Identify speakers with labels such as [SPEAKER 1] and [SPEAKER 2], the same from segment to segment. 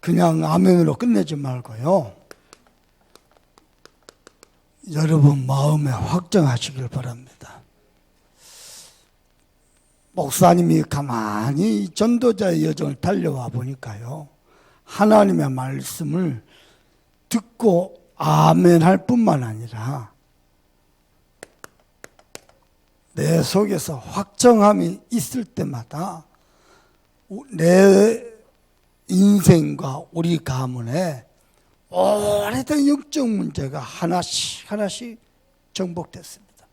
[SPEAKER 1] 그냥 아멘으로 끝내지 말고요. 여러분 마음에 확정하시길 바랍니다. 목사님이 가만히 전도자의 여정을 달려와 보니까요, 하나님의 말씀을 듣고 아멘할 뿐만 아니라 내 속에서 확정함이 있을 때마다 내 인생과 우리 가문에 오래된 영적 문제가 하나씩 정복됐습니다.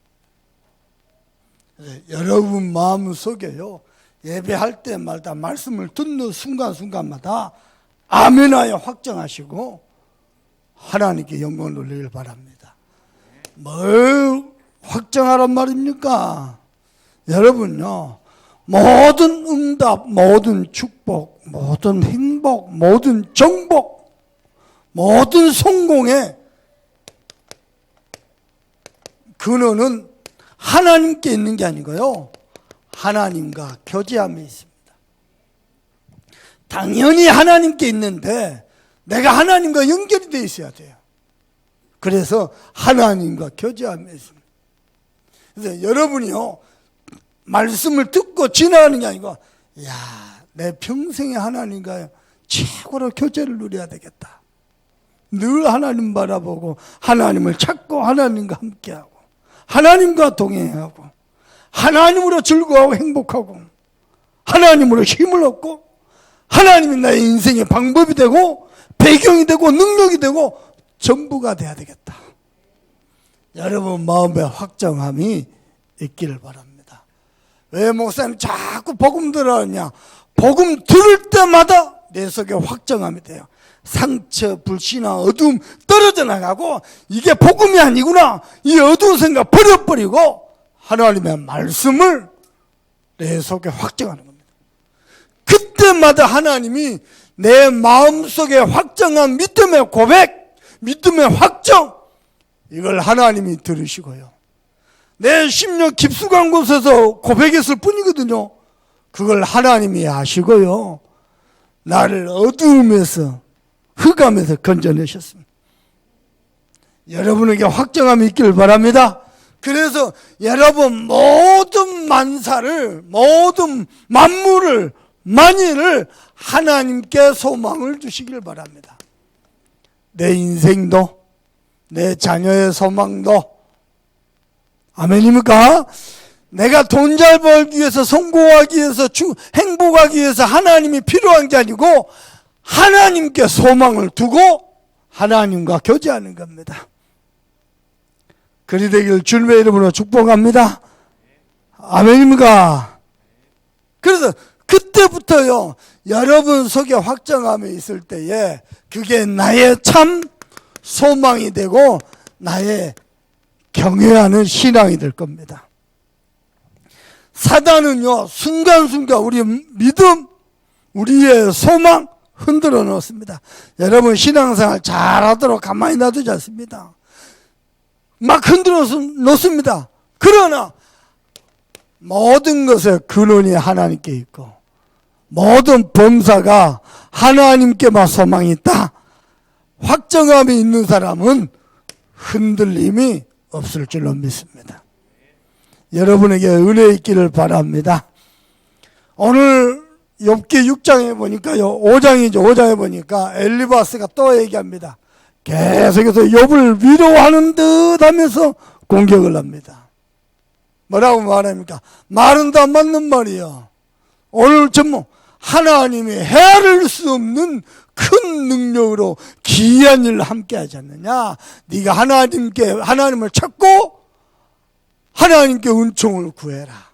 [SPEAKER 1] 여러분 마음속에요, 예배할 때마다 말씀을 듣는 순간순간마다 아멘하여 확정하시고 하나님께 영광을 돌리길 바랍니다. 뭘 확정하란 말입니까? 여러분요, 모든 응답, 모든 축복, 모든 행복, 모든 정복, 모든 성공의 근원은 하나님께 있는 게 아니고요, 하나님과 교제함에 있습니다. 당연히 하나님께 있는데 내가 하나님과 연결이 되어 있어야 돼요. 그래서 하나님과 교제함에 있습니다. 그래서 여러분이요, 말씀을 듣고 지나가는 게 아니고, 내 평생에 하나님과 최고로 교제를 누려야 되겠다. 늘 하나님 바라보고 하나님을 찾고 하나님과 함께하고 하나님과 동행하고 하나님으로 즐거워하고 행복하고 하나님으로 힘을 얻고 하나님이 나의 인생의 방법이 되고 배경이 되고 능력이 되고 전부가 돼야 되겠다. 여러분 마음에 확정함이 있기를 바랍니다. 왜 목사님 자꾸 복음 들으냐? 복음 들을 때마다 내 속에 확정함이 돼요. 상처, 불신앙, 어두움 떨어져 나가고 이게 복음이 아니구나, 이 어두운 생각 버려버리고 하나님의 말씀을 내 속에 확정하는 겁니다. 그때마다 하나님이 내 마음속에 확정한 믿음의 고백, 믿음의 확정, 이걸 하나님이 들으시고요, 내 심령 깊숙한 곳에서 고백했을 뿐이거든요. 그걸 하나님이 아시고요, 나를 어두움에서 흑암에서 건져내셨습니다. 여러분에게 확정함이 있기를 바랍니다. 그래서 여러분 모든 만사를, 모든 만물을, 만일을 하나님께 소망을 두시길 바랍니다. 내 인생도, 내 자녀의 소망도. 아멘입니까? 내가 돈 잘 벌기 위해서, 성공하기 위해서, 행복하기 위해서 하나님이 필요한 게 아니고 하나님께 소망을 두고 하나님과 교제하는 겁니다. 그리 되길 주님의 이름으로 축복합니다. 아멘입니까? 그래서 그때부터요, 여러분 속에 확정함이 있을 때에 그게 나의 참 소망이 되고 나의 경외하는 신앙이 될 겁니다. 사단은요, 순간순간 우리 믿음, 우리의 소망 흔들어 놓습니다. 여러분 신앙생활 잘하도록 가만히 놔두지 않습니다. 막 흔들어 놓습니다. 그러나 모든 것의 근원이 하나님께 있고 모든 범사가 하나님께만 소망이 있다. 확정함이 있는 사람은 흔들림이 없을 줄로 믿습니다. 여러분에게 은혜 있기를 바랍니다. 오늘 욥기 6장에 보니까요, 5장에 보니까 엘리바스가 또 얘기합니다. 계속해서 욥을 위로하는 듯 하면서 공격을 합니다. 뭐라고 말합니까? 말은 다 맞는 말이요. 오늘 전부 하나님이 헤아릴 수 없는 큰 능력으로 기이한 일을 함께 하지 않느냐? 네가 하나님을 찾고 하나님께 은총을 구해라.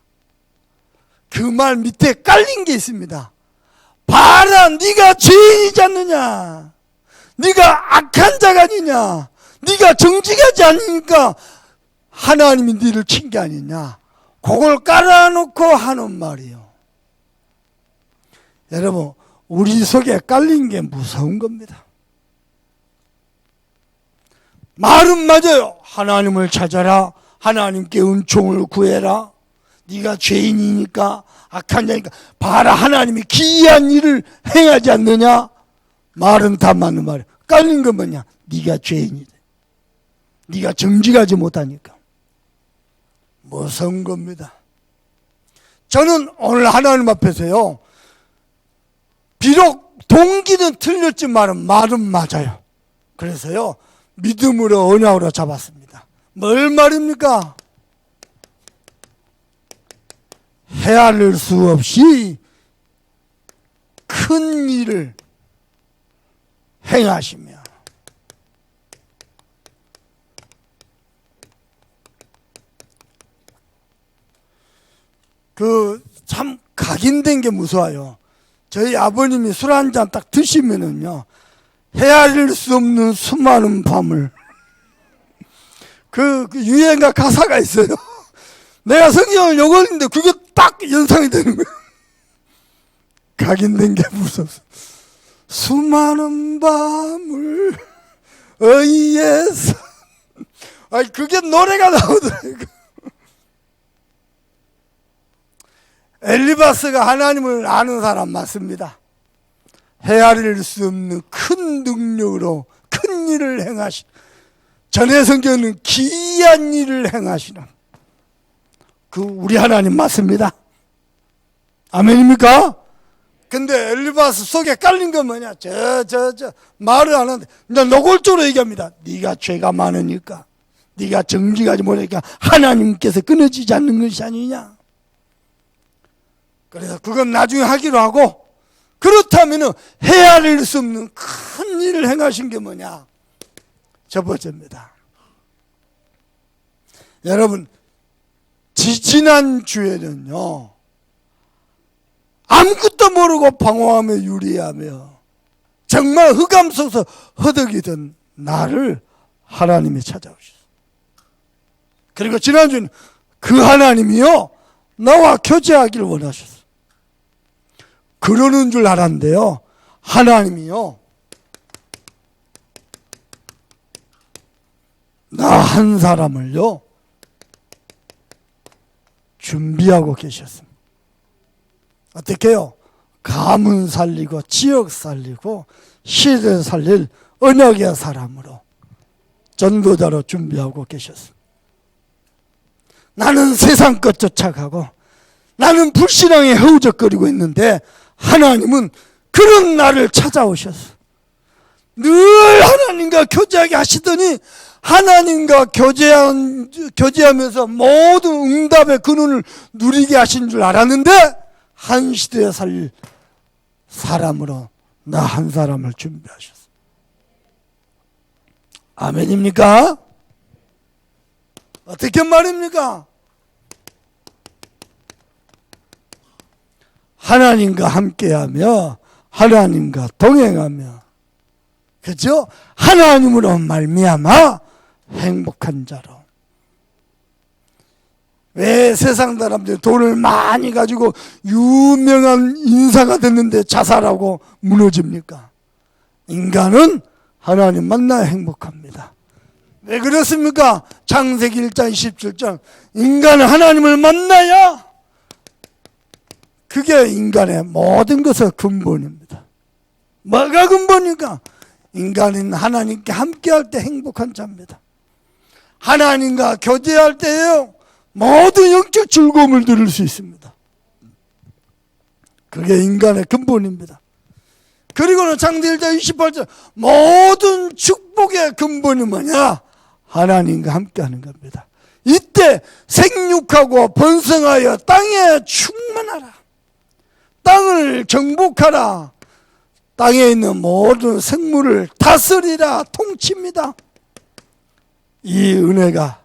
[SPEAKER 1] 그 말 밑에 깔린 게 있습니다. 봐라, 네가 죄인이지 않느냐? 네가 악한 자가 아니냐? 네가 정직하지 않으니까 하나님이 네를 친 게 아니냐? 그걸 깔아놓고 하는 말이요. 여러분, 우리 속에 깔린 게 무서운 겁니다. 말은 맞아요. 하나님을 찾아라. 하나님께 은총을 구해라. 네가 죄인이니까, 악한 자니까 봐라, 하나님이 기이한 일을 행하지 않느냐? 말은 다 맞는 말이야. 깔린 건 뭐냐? 네가 죄인이다. 네가 정직하지 못하니까. 무서운 겁니다. 저는 오늘 하나님 앞에서요, 비록 동기는 틀렸지만 말은 맞아요. 그래서요, 믿음으로 언약으로 잡았습니다. 뭘 말입니까? 헤아릴 수 없이 큰 일을 행하시며 참 각인된 게 무서워요. 저희 아버님이 술 한 잔 딱 드시면은요, 헤아릴 수 없는 수많은 밤을 그 유행가 가사가 있어요. 내가 성경을 읽었는데 그게 딱 연상이 되는 거예요. 각인된 게 무섭소. 수많은 밤을 의해서. 아니 그게 노래가 나오더라고요. 엘리바스가 하나님을 아는 사람 맞습니다. 헤아릴 수 없는 큰 능력으로 큰 일을 행하시는, 전에 성경은 기이한 일을 행하시는 그 우리 하나님 맞습니다. 아멘입니까? 근데 엘리바스 속에 깔린 건 뭐냐? 말을 안 하는데 이제 노골적으로 얘기합니다. 네가 죄가 많으니까, 네가 정직하지 못하니까 하나님께서 끊어지지 않는 것이 아니냐. 그래서 그건 나중에 하기로 하고, 그렇다면 헤아릴 수 없는 큰 일을 행하신 게 뭐냐? 첫 번째입니다. 여러분, 지지난 주에는요, 아무것도 모르고 방황하며 유리하며 정말 흑암 속에서 허덕이던 나를 하나님이 찾아오셨어요. 그리고 지난주는 그 하나님이요, 나와 교제하기를 원하셨어요. 그러는 줄 알았는데요, 하나님이요, 나 한 사람을요 준비하고 계셨습니다. 어떻게요? 가문 살리고 지역 살리고 시대 살릴 언약의 사람으로, 전도자로 준비하고 계셨습니다. 나는 세상 것 쫓아가고 나는 불신앙에 허우적거리고 있는데 하나님은 그런 나를 찾아오셨어. 늘 하나님과 교제하게 하시더니 하나님과 교제하면서 모든 응답의 근원을 누리게 하신 줄 알았는데 한 시대에 살 사람으로 나 한 사람을 준비하셨어. 아멘입니까? 어떻게 말입니까? 하나님과 함께하며 하나님과 동행하며, 그죠? 하나님으로 말미암아 행복한 자로. 왜 세상 사람들이 돈을 많이 가지고 유명한 인사가 됐는데 자살하고 무너집니까? 인간은 하나님 만나야 행복합니다. 왜 그렇습니까? 창세기 1장 27절, 인간은 하나님을 만나야, 그게 인간의 모든 것의 근본입니다. 뭐가 근본입니까? 인간은 하나님께 함께할 때 행복한 자입니다. 하나님과 교제할 때요, 모든 영적 즐거움을 누릴 수 있습니다. 그게 인간의 근본입니다. 그리고는 창세기 1장 28절, 모든 축복의 근본이 뭐냐? 하나님과 함께하는 겁니다. 이때 생육하고 번성하여 땅에 충만하라, 땅을 정복하라, 땅에 있는 모든 생물을 다스리라, 통치입니다. 이 은혜가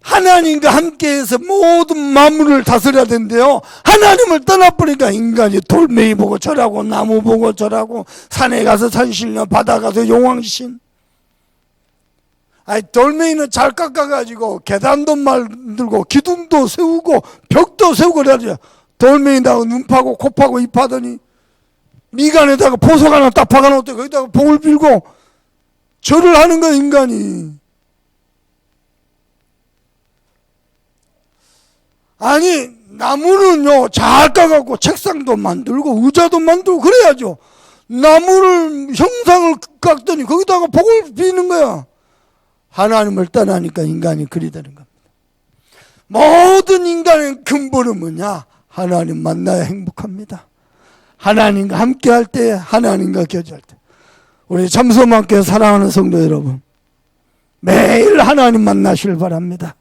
[SPEAKER 1] 하나님과 함께해서 모든 만물을 다스려야 되는데요, 하나님을 떠나버리니까 인간이 돌멩이 보고 절하고 나무 보고 절하고 산에 가서 산신령, 바다 가서 용왕신. 아니 돌멩이는 잘 깎아가지고 계단도 만들고 기둥도 세우고 벽도 세우고 그래야죠. 돌멩이다가 눈 파고 코 파고 입 파더니 미간에다가 보석 하나 딱 박아놓고 거기다가 복을 빌고 절을 하는 거 인간이. 아니 나무는요 잘 까갖고 책상도 만들고 의자도 만들고 그래야죠. 나무를 형상을 깎더니 거기다가 복을 비는 거야. 하나님을 떠나니까 인간이 그리 되는 겁니다. 모든 인간의 근본은 뭐냐? 하나님 만나야 행복합니다. 하나님과 함께 할 때, 하나님과 교제할 때. 우리 참소망교회 사랑하는 성도 여러분, 매일 하나님 만나시길 바랍니다.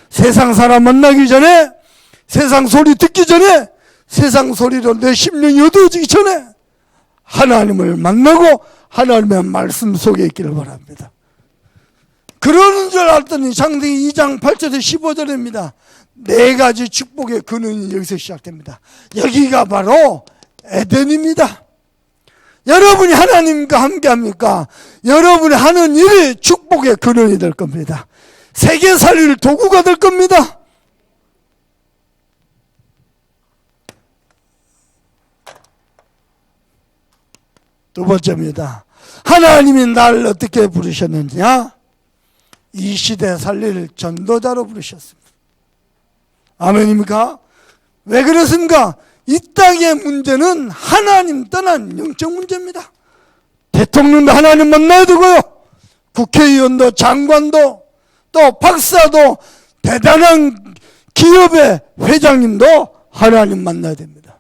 [SPEAKER 1] 세상 사람 만나기 전에, 세상 소리 듣기 전에, 세상 소리로 내 심령이 어두워지기 전에 하나님을 만나고 하나님의 말씀 속에 있기를 바랍니다. 그러는 줄 알았더니 창세기 2장 8절에 15절입니다. 네 가지 축복의 근원이 여기서 시작됩니다. 여기가 바로 에덴입니다. 여러분이 하나님과 함께 합니까? 여러분이 하는 일이 축복의 근원이 될 겁니다. 세계 살릴 도구가 될 겁니다. 두 번째입니다. 하나님이 나를 어떻게 부르셨느냐? 이 시대 살릴 전도자로 부르셨습니다. 아멘입니까? 왜 그렇습니까? 이 땅의 문제는 하나님 떠난 영적 문제입니다. 대통령도 하나님 만나야 되고요. 국회의원도 장관도 또 박사도 대단한 기업의 회장님도 하나님 만나야 됩니다.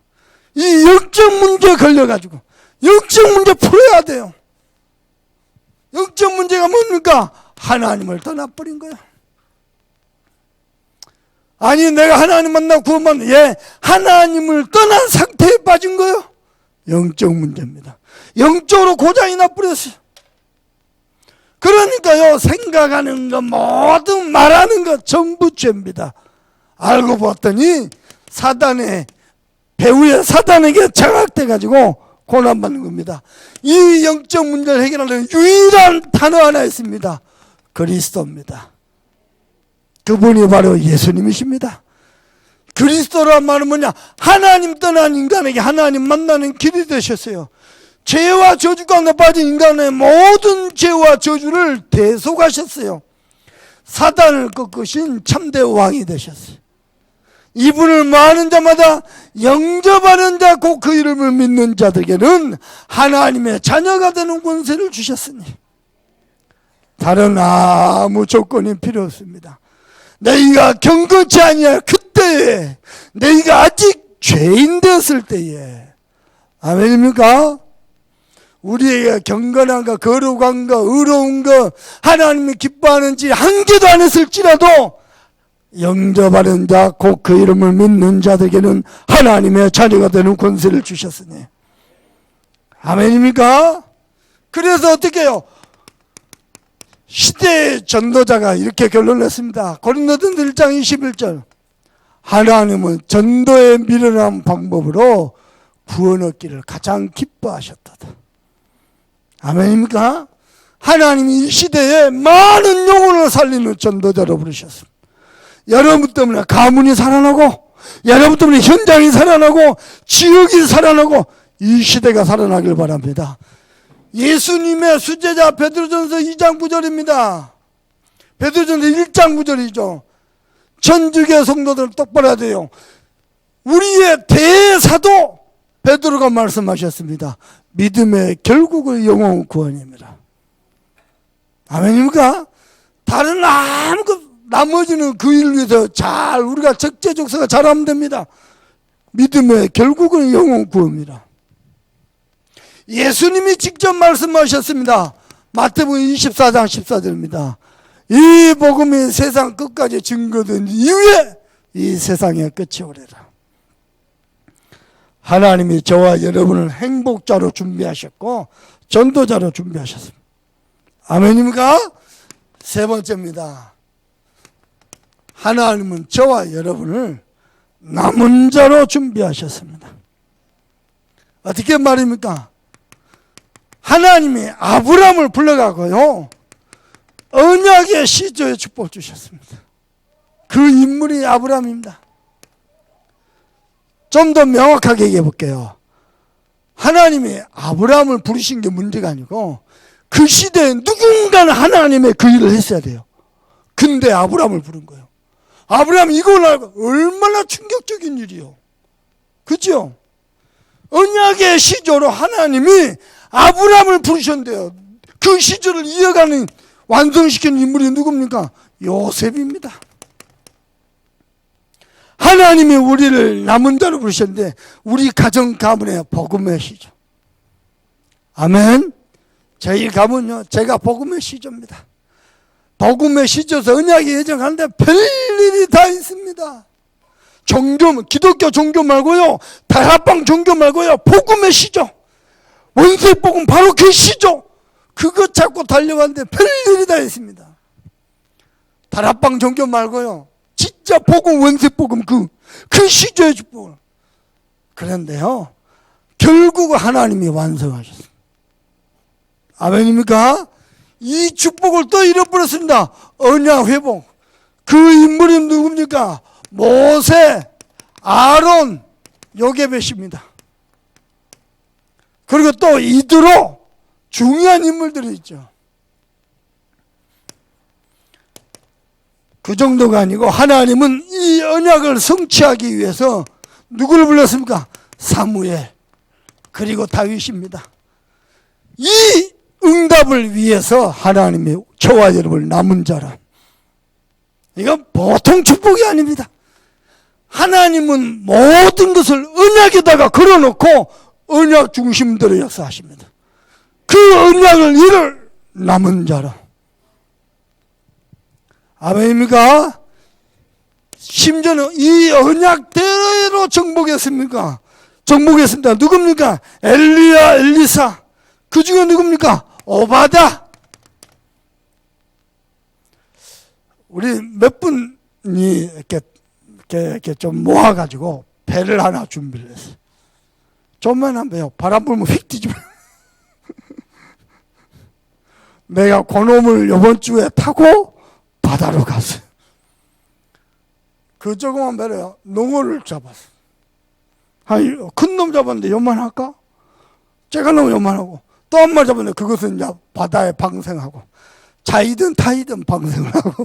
[SPEAKER 1] 이 영적 문제에 걸려가지고 영적 문제 풀어야 돼요. 영적 문제가 뭡니까? 하나님을 떠나버린 거야. 아니 내가 하나님 만나고 구원받는, 예, 하나님을 떠난 상태에 빠진 거예요. 영적 문제입니다. 영적으로 고장이 나버렸어요. 그러니까요, 생각하는 것 모든 말하는 것 전부 죄입니다. 알고 봤더니 사단의 배후의 사단에게 장악돼가지고 고난받는 겁니다. 이 영적 문제를 해결하는 유일한 단어 하나 있습니다. 그리스도입니다. 그분이 바로 예수님이십니다. 그리스도란 말은 뭐냐? 하나님 떠난 인간에게 하나님 만나는 길이 되셨어요. 죄와 저주 가운데 빠진 인간의 모든 죄와 저주를 대속하셨어요. 사단을 꺾으신 참대 왕이 되셨어요. 이분을 많은 자마다 영접하는 자 곧 그 이름을 믿는 자들에게는 하나님의 자녀가 되는 권세를 주셨으니 다른 아무 조건이 필요 없습니다. 너희가 경건치 아니할 그때에, 너희가 아직 죄인 되었을 때에. 아멘입니까? 우리에게 경건한 거, 거룩한 거, 의로운 거, 하나님이 기뻐하는지 한 개도 안 했을지라도 영접하는 자, 곧 그 이름을 믿는 자들에게는 하나님의 자녀가 되는 권세를 주셨으니. 아멘입니까? 그래서 어떻게 해요? 시대의 전도자가 이렇게 결론을 냈습니다. 고린도전서 1장 21절. 하나님은 전도에 미련한 방법으로 구원 얻기를 가장 기뻐하셨다. 아멘입니까? 하나님이 이 시대에 많은 영혼을 살리는 전도자로 부르셨습니다. 여러분 때문에 가문이 살아나고, 여러분 때문에 현장이 살아나고, 지역이 살아나고, 이 시대가 살아나길 바랍니다. 예수님의 수제자 베드로전서 2장 9절입니다. 베드로전서 1장 9절이죠. 전주교회 성도들 똑바로 해야 돼요. 우리의 대사도 베드로가 말씀하셨습니다. 믿음의 결국은 영원 구원입니다. 아멘입니까? 다른 아무것도, 나머지는 그 일을 위해서 잘 우리가 적재적소가 잘하면 됩니다. 믿음의 결국은 영원 구원입니다. 예수님이 직접 말씀하셨습니다. 마태복음 24장 14절입니다. 이 복음이 세상 끝까지 증거된 이후에 이 세상의 끝이 오리라. 하나님이 저와 여러분을 행복자로 준비하셨고 전도자로 준비하셨습니다. 아멘입니까? 세 번째입니다. 하나님은 저와 여러분을 남은 자로 준비하셨습니다. 어떻게 말입니까? 하나님이 아브라함을 불러가고요, 언약의 시조의 축복을 주셨습니다. 그 인물이 아브라함입니다. 좀 더 명확하게 얘기해 볼게요. 하나님이 아브라함을 부르신 게 문제가 아니고 그 시대에 누군가는 하나님의 그 일을 했어야 돼요. 근데 아브라함을 부른 거예요. 아브라함 이걸 알고 얼마나 충격적인 일이요. 그죠? 언약의 시조로 하나님이 아브라함을 부르셨는데요. 그 시조를 이어가는 완성시키는 인물이 누굽니까? 요셉입니다. 하나님이 우리를 남은 자로 부르셨는데 우리 가정 가문의 복음의 시조. 아멘. 저희 가문요, 제가 복음의 시조입니다. 복음의 시조에서 언약의 예정하는데 별일이 다 있습니다. 종교, 기독교 종교 말고요, 다락방 종교 말고요, 복음의 시조, 원세 복음, 바로 그 시조, 그거 찾고 달려가는데 별일이 다 있습니다. 다락방 종교 말고요, 진짜 복음, 원세 복음, 그 시조의 축복을. 그런데요, 결국 하나님이 완성하셨습니다. 아멘입니까? 이 축복을 또 잃어버렸습니다. 언약 회복. 그 인물이 누굽니까? 모세, 아론, 요게벳입니다. 그리고 또 이드로, 중요한 인물들이 있죠. 그 정도가 아니고 하나님은 이 언약을 성취하기 위해서 누구를 불렀습니까? 사무엘, 그리고 다윗입니다. 이 응답을 위해서 하나님이 저와 여러분을 남은 자라. 이건 보통 축복이 아닙니다. 하나님은 모든 것을 언약에다가 걸어놓고 언약 중심대로 역사하십니다. 그 언약을 이룰 남은 자라. 아멘입니까? 심지어는 이 언약대로 정복했습니까? 정복했습니다. 누굽니까? 엘리야, 엘리사. 그 중에 누굽니까? 오바다. 우리 몇 분이 이렇게 좀 모아가지고 배를 하나 준비를 했어요. 좀만 하면 바람 불면 휙 뒤집어. 내가 그놈을 이번 주에 타고 바다로 갔어요. 그 조그만 배로요, 농어를 잡았어요. 큰 놈 잡았는데 요만할까? 제가 너무 요만하고, 또 한 마리 잡았는데 그것은 이제 바다에 방생하고, 자이든 타이든 방생을 하고.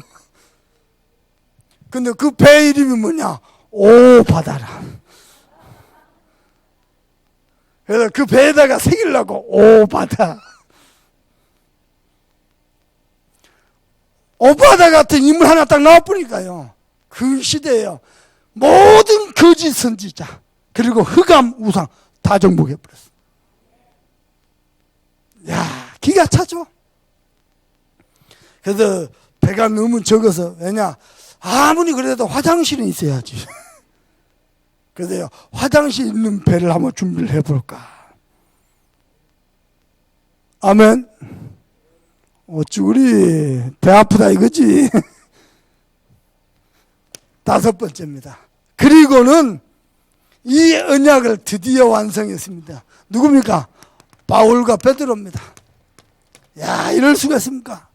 [SPEAKER 1] 근데 그 배 이름이 뭐냐? 오 바다라. 그래서 그 배에다가 새기려고 오 바다. 오 바다 같은 인물 하나 딱 나와보니까요, 그 시대에요, 모든 거짓 선지자 그리고 흑암 우상 다 정복해버렸어. 야, 기가 차죠. 그래서 배가 너무 적어서, 왜냐, 아무리 그래도 화장실은 있어야지. 그래서 화장실 있는 배를 한번 준비를 해볼까. 아멘. 어찌 우리 배 아프다 이거지. 다섯 번째입니다. 그리고는 이 언약을 드디어 완성했습니다. 누굽니까? 바울과 베드로입니다. 야, 이럴 수가 있습니까?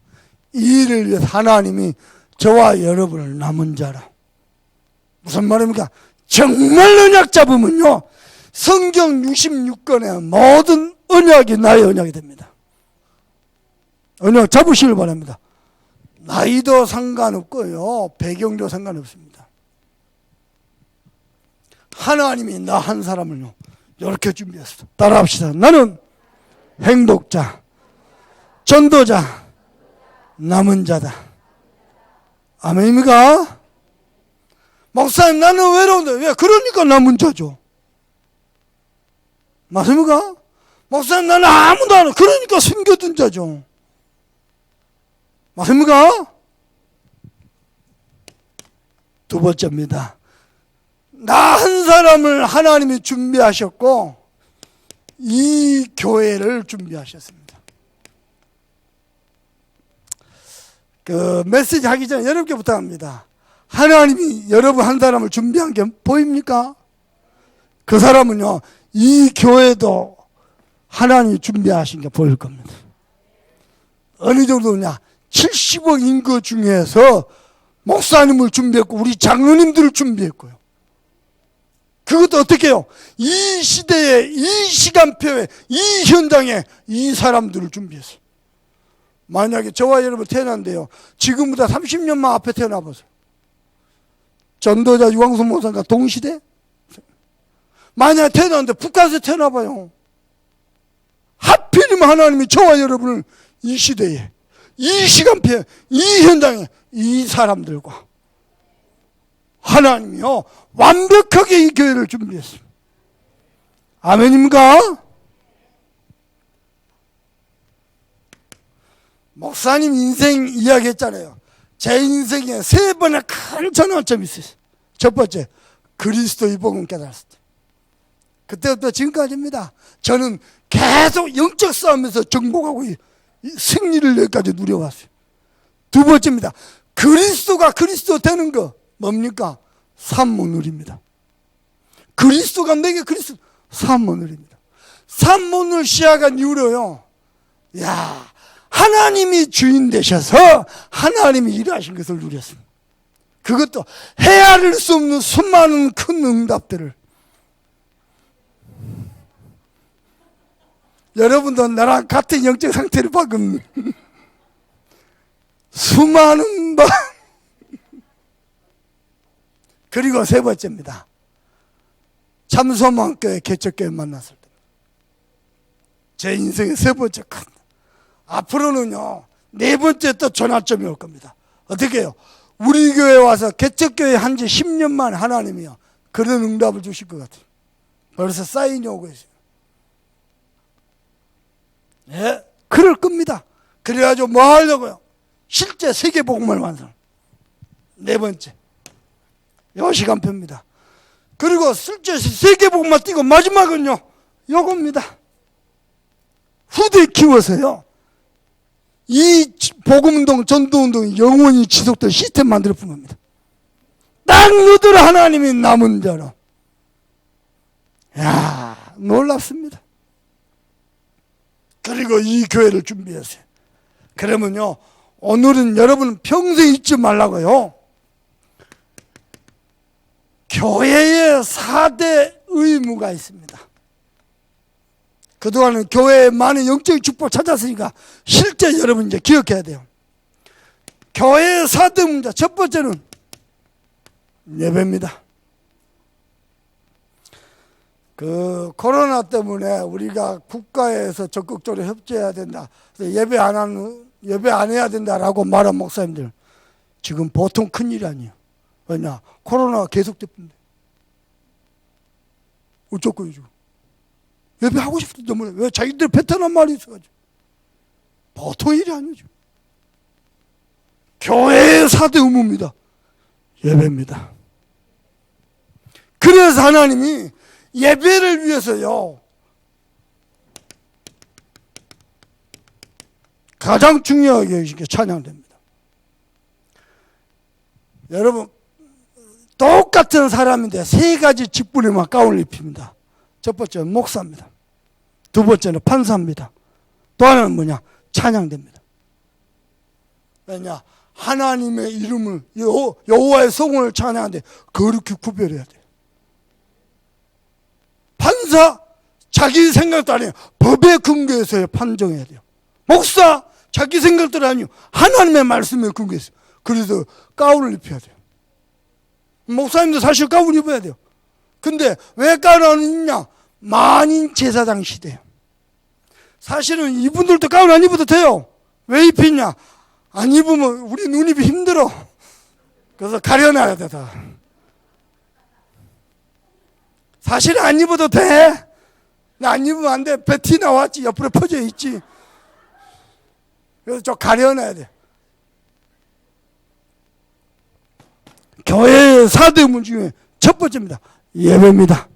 [SPEAKER 1] 이 일을 위해서 하나님이 저와 여러분을 남은 자라. 무슨 말입니까? 정말 언약 잡으면요, 성경 66권의 모든 언약이 나의 언약이 됩니다. 언약 잡으시길 바랍니다. 나이도 상관없고요, 배경도 상관없습니다. 하나님이 나 한 사람을요, 이렇게 준비했어. 따라합시다. 나는 행복자, 전도자, 남은 자다. 아멘입니까? 목사님, 나는 외로운데. 왜? 그러니까 남은 자죠. 맞습니까? 목사님, 나는 아무도 안 해. 그러니까 숨겨둔 자죠. 맞습니까? 두 번째입니다. 나 한 사람을 하나님이 준비하셨고 이 교회를 준비하셨습니다. 그 메시지 하기 전에 여러분께 부탁합니다. 하나님이 여러분 한 사람을 준비한 게 보입니까? 그 사람은요, 이 교회도 하나님이 준비하신 게 보일 겁니다. 어느 정도냐? 70억 인구 중에서 목사님을 준비했고 우리 장로님들을 준비했고요. 그것도 어떻게 해요? 이 시대에, 이 시간표에, 이 현장에 이 사람들을 준비했어요. 만약에 저와 여러분 태어난데요, 지금보다 30년만 앞에 태어나보세요. 전도자 유광수 목사님과 동시대? 만약 태어났는데 북한에서 태어나봐요. 하필이면 하나님이 저와 여러분을 이 시대에, 이 시간표에, 이 현장에, 이 사람들과 하나님이요 완벽하게 이 교회를 준비했습니다. 아멘입니까? 목사님 인생 이야기 했잖아요. 제 인생에 3번의 큰 전환점이 있어요. 첫 번째, 그리스도의 복음 깨달았을 때. 그때부터 지금까지입니다. 저는 계속 영적 싸움에서 정복하고 승리를 여기까지 누려왔어요. 두 번째입니다. 그리스도가 그리스도 되는 거 뭡니까? 삼문을입니다. 그리스도가 내게 그리스도, 삼문을입니다. 삼문을 시작한 이후로요, 야, 하나님이 주인 되셔서 하나님이 일하신 것을 누렸습니다. 그것도 헤아릴 수 없는 수많은 큰 응답들을. 여러분도 나랑 같은 영적 상태를 박은 수많은 방. 그리고 세 번째입니다. 참소망교회 개척교회 만났을 때 제 인생의 세 번째 큰, 앞으로는요 4번째 또 전환점이 올 겁니다. 어떻게 해요? 우리 교회 와서 개척교회 한 지 10년 만에 하나님이요 그런 응답을 주실 것 같아요. 벌써 사인이 오고 있어요. 예, 그럴 겁니다. 그래가지고 뭐 하려고요? 실제 세계복음을 완성. 4번째 요 시간표입니다. 그리고 실제 세계복음만 띄고 마지막은요 요겁니다. 후대 키워서요 이 복음운동 전도운동이 영원히 지속될 시스템 만들어 본 겁니다. 딱 너들 하나님이 남은 자로. 야, 놀랍습니다. 그리고 이 교회를 준비했어요. 그러면요 오늘은 여러분 평생 잊지 말라고요. 교회의 4대 의무가 있습니다. 그동안은 교회에 많은 영적인 축복을 찾았으니까 실제 여러분 이제 기억해야 돼요. 교회의 4대 문제, 첫 번째는 예배입니다. 그 코로나 때문에 우리가 국가에서 적극적으로 협조해야 된다. 그래서 예배 안 해야 된다라고 말한 목사님들 지금 보통 큰일이 아니에요. 왜냐? 코로나가 계속됐는데 어쩌고요 지금. 예배하고 싶은데 왜 자기들 패턴한 말이 있어가지고 보통 일이 아니죠. 교회의 4대 의무입니다. 예배입니다. 그래서 하나님이 예배를 위해서요 가장 중요하게 여기신 게 찬양됩니다. 여러분 똑같은 사람인데 3가지 직분에만 가운을 입힙니다. 첫 번째는 목사입니다. 두 번째는 판사입니다. 또 하나는 뭐냐? 찬양됩니다. 왜냐? 하나님의 이름을 여호와의 성을 찬양하는데 그렇게 구별해야 돼요. 판사 자기 생각도 아니에요. 법의 근거에서 판정해야 돼요. 목사 자기 생각도 아니에요. 하나님의 말씀에 근거해서. 그래서 가운을 입혀야 돼요. 목사님도 사실 가운 입어야 돼요. 근데 왜 가운 안 입냐? 만인 제사장 시대예요. 사실은 이분들도 가운 안 입어도 돼요. 왜 입히냐? 안 입으면 우리 눈입이 힘들어. 그래서 가려놔야 돼 다. 사실 안 입어도 돼. 안 입으면 안 돼. 배티 나왔지. 옆으로 퍼져 있지. 그래서 좀 가려놔야 돼. 교회의 4대 의무 중에 첫 번째입니다. 예배입니다.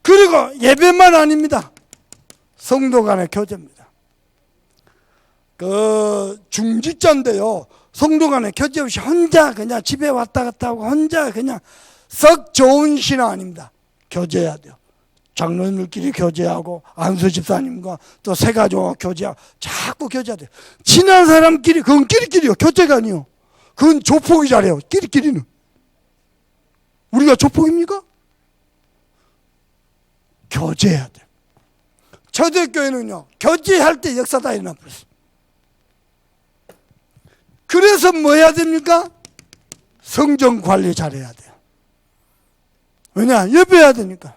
[SPEAKER 1] 그리고 예배만 아닙니다. 성도 간의 교제입니다. 그 중직자인데요. 성도 간의 교제 없이 혼자 그냥 집에 왔다 갔다 하고 혼자 그냥 썩 좋은 신앙 아닙니다. 교제해야 돼요. 장로님들끼리 교제하고 안수 집사님과 또 세가족과 교제하고 자꾸 교제해야 돼요. 친한 사람끼리 그건 끼리끼리요. 교제가 아니요. 그건 조폭이 잘해요. 끼리끼리는. 우리가 조폭입니까? 교제해야 돼요. 초대교회는요 교제할 때 역사다 일어나버렸어요. 그래서 뭐 해야 됩니까? 성전 관리 잘해야 돼요. 왜냐? 예배해야 되니까.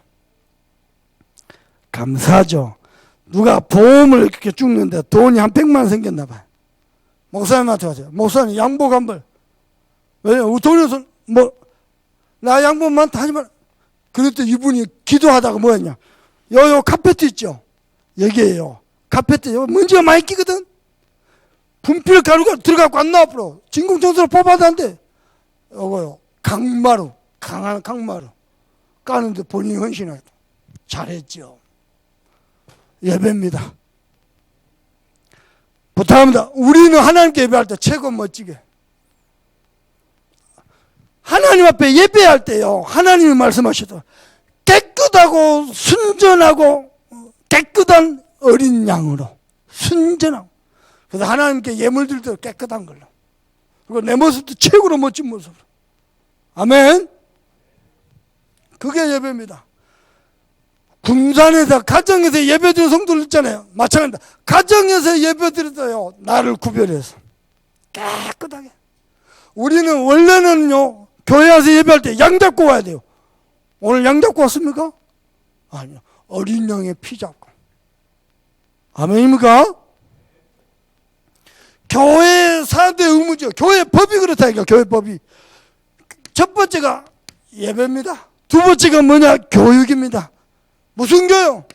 [SPEAKER 1] 감사하죠. 누가 보험을 이렇게 죽는데 돈이 한 100만 원 생겼나 봐요. 목사님한테 가세요. 목사님 양복 한 벌. 왜요? 돈이 없어. 나 양복 많다 하지 마. 그랬더니 이분이 기도하다가 뭐였냐. 요 카페트 있죠. 여기에요. 카페트 먼지가 많이 끼거든. 분필 가루가 들어가고 안 나와 버려. 진공청소를 뽑아도 안 돼. 요거요. 강마루. 강한 강마루. 까는데 본인이 헌신하겠다. 잘했죠. 예배입니다. 부탁합니다. 우리는 하나님께 예배할 때 최고 멋지게. 하나님 앞에 예배할 때요. 하나님이 말씀하셔도 깨끗하고 순전하고 깨끗한 어린 양으로 순전하고. 그래서 하나님께 예물 드릴 때 깨끗한 걸로. 그리고 내 모습도 최고로 멋진 모습으로. 아멘. 그게 예배입니다. 군산에서 가정에서 예배드리는 성도들 있잖아요. 마찬가지입니다. 가정에서 예배드려도요. 나를 구별해서 깨끗하게. 우리는 원래는요. 교회 와서 예배할 때 양 잡고 와야 돼요. 오늘 양 잡고 왔습니까? 아니요. 어린 양의 피 잡고. 아멘입니까? 교회 4대 의무죠. 교회 법이 그렇다니까. 교회 법이. 첫 번째가 예배입니다. 두 번째가 뭐냐? 교육입니다. 무슨 교육?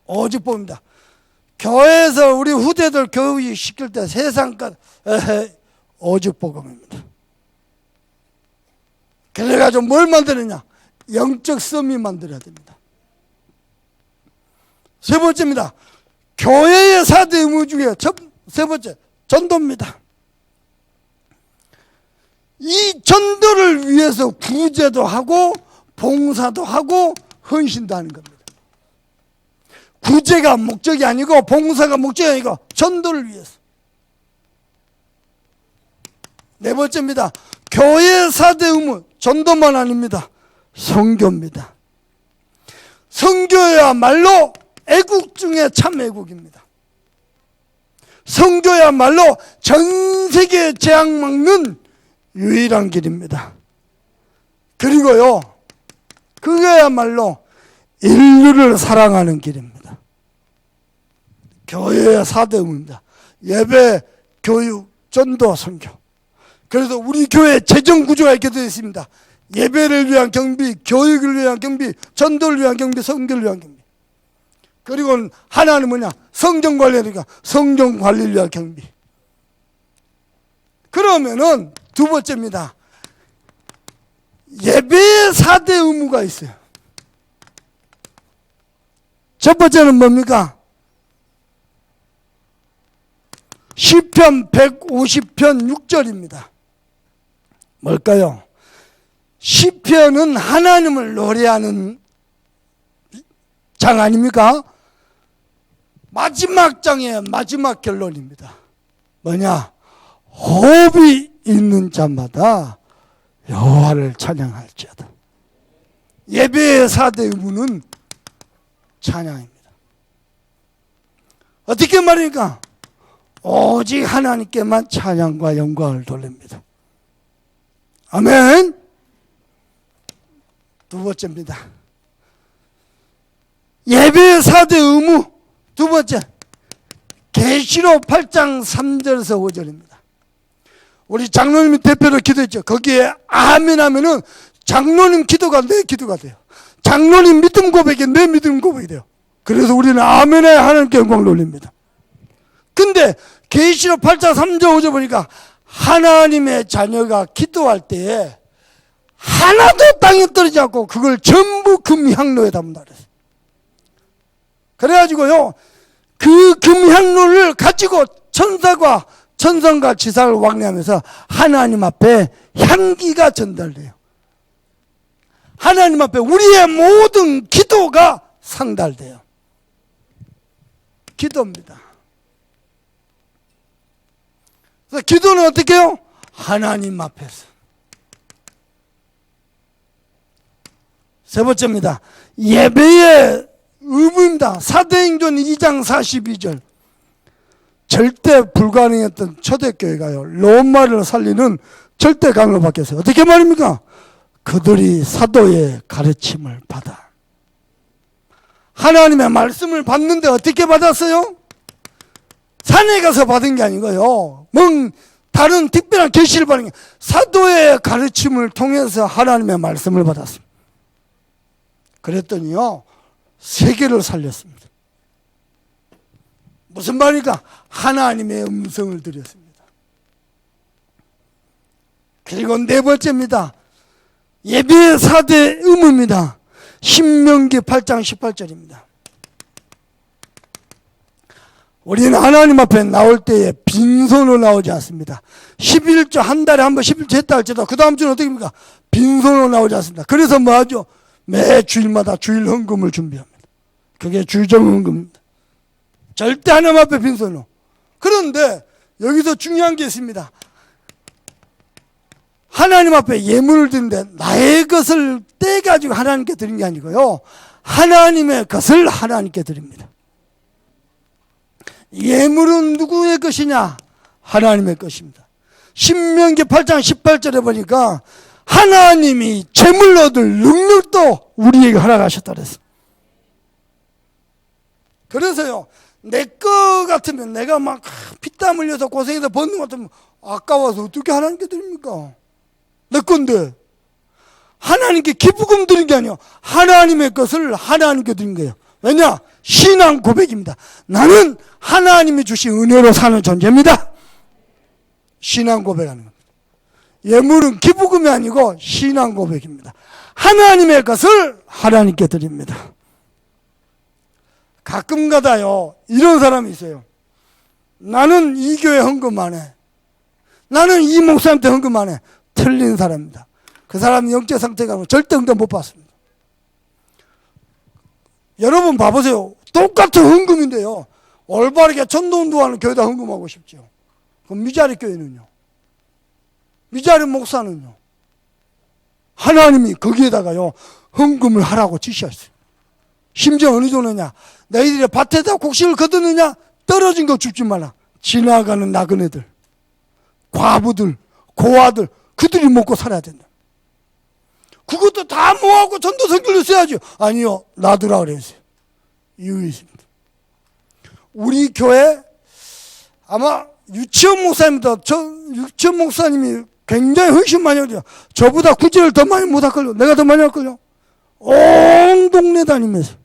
[SPEAKER 1] 오직법입니다. 교회에서 우리 후대들 교육 시킬 때 세상껏 오직복음입니다. 그래가지고 뭘 만드느냐? 영적 썸이 만들어야 됩니다. 세 번째입니다. 교회의 4대 의무 중에 세 번째, 전도입니다. 이 전도를 위해서 구제도 하고 봉사도 하고 헌신도 하는 겁니다. 구제가 목적이 아니고 봉사가 목적이 아니고 전도를 위해서. 네 번째입니다. 교회의 4대 의무, 전도만 아닙니다. 선교입니다. 선교야말로 애국 중에 참 애국입니다. 선교야말로 전 세계 재앙 막는 유일한 길입니다. 그리고요, 그거야말로 인류를 사랑하는 길입니다. 교회의 4대 의무입니다. 예배, 교육, 전도, 선교. 그래서 우리 교회 재정 구조가 이렇게 되어 있습니다. 예배를 위한 경비, 교육을 위한 경비, 전도를 위한 경비, 선교를 위한 경비. 그리고 하나는 뭐냐? 성전 관리니까 성전 관리를 위한 경비. 그러면은 두 번째입니다. 예배의 4대 의무가 있어요. 첫 번째는 뭡니까? 시편 150편 6절입니다. 뭘까요? 시편은 하나님을 노래하는 장 아닙니까? 마지막 장의 마지막 결론입니다. 뭐냐? 호흡이 있는 자마다 여호와를 찬양할지어다. 예배의 4대 의무는 찬양입니다. 어떻게 말입니까? 오직 하나님께만 찬양과 영광을 돌립니다. 아멘. 두 번째입니다. 예배의 4대 의무 두 번째, 계시록 8장 3절에서 5절입니다. 우리 장로님이 대표로 기도했죠. 거기에 아멘 하면은 장로님 기도가 내 기도가 돼요. 장로님 믿음 고백이 내 믿음 고백이 돼요. 그래서 우리는 아멘에 하나님께 영광을 돌립니다. 근데 계시록 8장 3절 5절 보니까 하나님의 자녀가 기도할 때에 하나도 땅에 떨어지지 않고 그걸 전부 금향로에 담는다 그랬어요. 그래가지고요, 그 금향로를 가지고 천상과 지상을 왕래하면서 하나님 앞에 향기가 전달돼요. 하나님 앞에 우리의 모든 기도가 상달돼요. 기도입니다. 그래서 기도는 어떻게 해요? 하나님 앞에서. 세 번째입니다. 예배의 의무입니다. 사도행전 2장 42절. 절대 불가능했던 초대교회가요, 로마를 살리는 절대 강을 받겠어요. 어떻게 말입니까? 그들이 사도의 가르침을 받아. 하나님의 말씀을 받는데 어떻게 받았어요? 산에 가서 받은 게 아니고요. 다른 특별한 계시를 받은 게 사도의 가르침을 통해서 하나님의 말씀을 받았습니다. 그랬더니요, 세계를 살렸습니다. 무슨 말입니까? 하나님의 음성을 드렸습니다. 그리고 네 번째입니다. 예배의 4대 의무입니다. 신명기 8장 18절입니다. 우리는 하나님 앞에 나올 때에 빈손으로 나오지 않습니다. 11조 한 달에 한 번 11조 했다 할지라도 그 다음 주는 어떻게 합니까? 빈손으로 나오지 않습니다. 그래서 뭐 하죠? 매 주일마다 주일 헌금을 준비합니다. 그게 주정 헌금입니다. 절대 하나님 앞에 빈손으로. 그런데 여기서 중요한 게 있습니다. 하나님 앞에 예물을 드는데 나의 것을 떼가지고 하나님께 드린 게 아니고요. 하나님의 것을 하나님께 드립니다. 예물은 누구의 것이냐? 하나님의 것입니다. 신명기 8장 18절에 보니까 하나님이 재물 얻을 능력도 우리에게 허락하셨다 그랬어요. 그래서요, 내 거 같으면 내가 막 피땀 흘려서 고생해서 버는 것 같으면 아까워서 어떻게 하나님께 드립니까? 내 건데. 하나님께 기부금 드린 게 아니에요. 하나님의 것을 하나님께 드린 거예요. 왜냐? 신앙 고백입니다. 나는 하나님이 주신 은혜로 사는 존재입니다. 신앙 고백하는 겁니다. 예물은 기부금이 아니고 신앙 고백입니다. 하나님의 것을 하나님께 드립니다. 가끔가다요, 이런 사람이 있어요. 나는 이 교회 헌금 안 해. 나는 이 목사님한테 헌금 안 해. 틀린 사람입니다. 그 사람이 영적 상태가 절대 헌금 못 받습니다. 여러분 봐보세요. 똑같은 헌금인데요, 올바르게 전도운동하는 교회다 헌금하고 싶죠. 그럼 미자리 교회는요? 미자리 목사는요? 하나님이 거기에다가요 헌금을 하라고 지시하셨어요. 심지어 어느 정도냐? 너희들이 밭에다 곡식을 거두느냐? 떨어진 거 줍지 말라. 지나가는 나그네들, 과부들, 고아들, 그들이 먹고 살아야 된다. 그것도 다 모아고 전도 선교를 써야죠. 아니요, 놔두라 그랬어요. 이유 있습니다. 우리 교회 아마 유치원 목사님보다 유치원 목사님이 굉장히 훨씬 많이 하죠. 저보다 구제를 더 많이 못 할걸요. 내가 더 많이 할걸요. 온 동네 다니면서.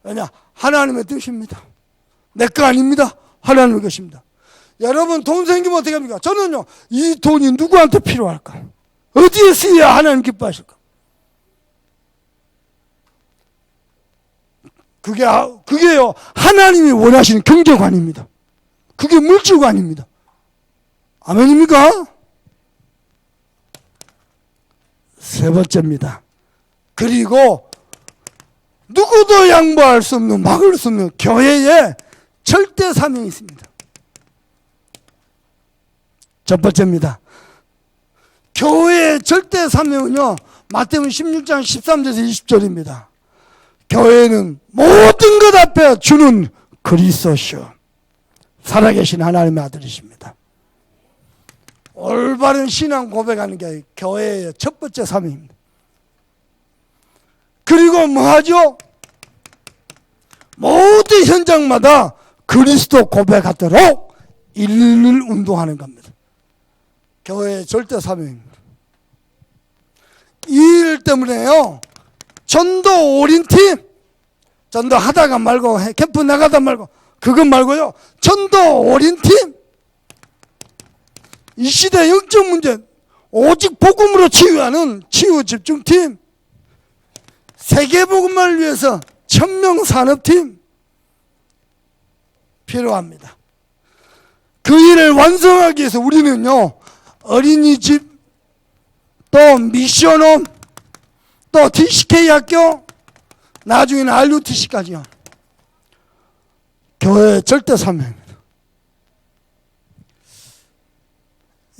[SPEAKER 1] 왜냐? 하나님의 뜻입니다. 내 거 아닙니다. 하나님의 것입니다. 여러분 돈 생기면 어떻게 합니까? 저는요, 이 돈이 누구한테 필요할까? 어디에 쓰여야 하나님 기뻐하실까? 그게요, 하나님이 원하시는 경제관입니다. 그게 물질관입니다. 아멘입니까? 세 번째입니다. 그리고 누구도 양보할 수 없는, 막을 수 없는 교회에 절대 사명이 있습니다. 첫 번째입니다. 교회의 절대 사명은요, 마태복음 16장 13절에서 20절입니다. 교회는 모든 것 앞에 주는 그리스도시요 살아계신 하나님의 아들이십니다. 올바른 신앙 고백하는 게 교회의 첫 번째 사명입니다. 그리고 뭐하죠? 모든 현장마다 그리스도 고백하도록 일일 운동하는 겁니다. 교회의 절대 사명입니다. 이 일 때문에요, 전도 올인팀, 전도 하다가 말고, 캠프 나가다 말고, 그것 말고요, 전도 올인팀, 이 시대 영적 문제 오직 복음으로 치유하는 치유 집중팀, 세계 복음을 위해서 천명 산업팀 필요합니다. 그 일을 완성하기 위해서 우리는요, 어린이집, 또 미션홈, 또 DCK 학교, 나중에는 RUTC까지요. 교회의 절대 사명입니다.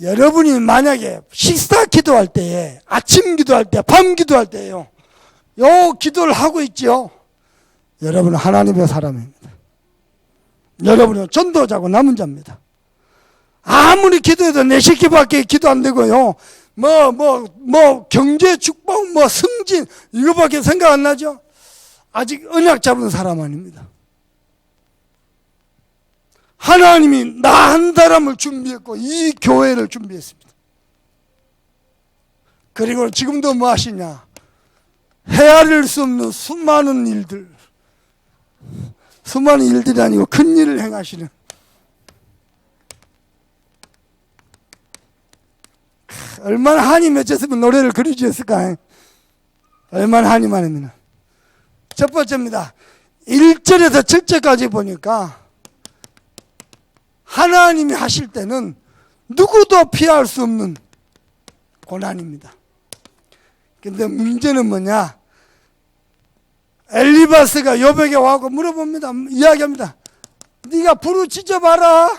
[SPEAKER 1] 여러분이 만약에 식사 기도할 때에, 아침 기도할 때, 밤 기도할 때에요, 요 기도를 하고 있죠. 여러분은 하나님의 사람입니다. 여러분은 전도자고 남은 자입니다. 아무리 기도해도 내 새끼밖에 기도 안 되고요, 경제 축복, 승진, 이거밖에 생각 안 나죠? 아직 언약 잡은 사람 아닙니다. 하나님이 나 한 사람을 준비했고 이 교회를 준비했습니다. 그리고 지금도 뭐 하시냐? 헤아릴 수 없는 수많은 일들, 수많은 일들이 아니고 큰 일을 행하시는, 얼마나 한이 맺혔으면 노래를 그리 지었을까? 얼마나 한이 많으면. 첫 번째입니다. 1절에서 7절까지 보니까 하나님이 하실 때는 누구도 피할 수 없는 고난입니다. 근데 문제는 뭐냐? 엘리바스가 욥에게 와서 물어봅니다. 이야기합니다. 네가 부르짖어 봐라.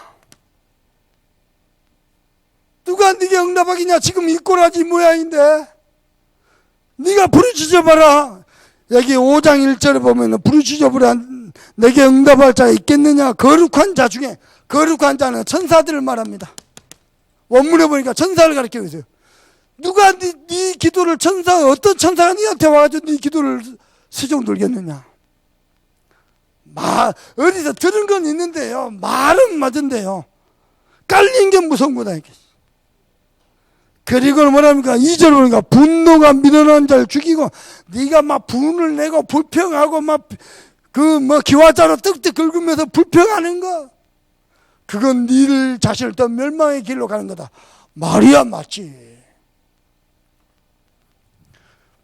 [SPEAKER 1] 누가 네게 응답하겠냐? 지금 이 꼬라지 모양인데 네가 부르짖어 봐라. 여기 5장 1절에 보면 부르짖어 보라 내게 응답할 자가 있겠느냐? 거룩한 자 중에, 거룩한 자는 천사들을 말합니다. 원문에 보니까 천사를 가리키고 있어요. 누가 네 기도를 어떤 천사가 네한테 와가지고 네 기도를 수종 돌겠느냐? 어디서 들은 건 있는데요, 말은 맞은데요, 깔린 게 무서운 거다. 그리고 뭐랍니까? 2절 보니까 분노가 미련한 자를 죽이고, 네가 막 분을 내고 불평하고 막 기와자로 뜩뜩 긁으면서 불평하는 거, 그건 네 자신을 또 멸망의 길로 가는 거다. 말이야 맞지.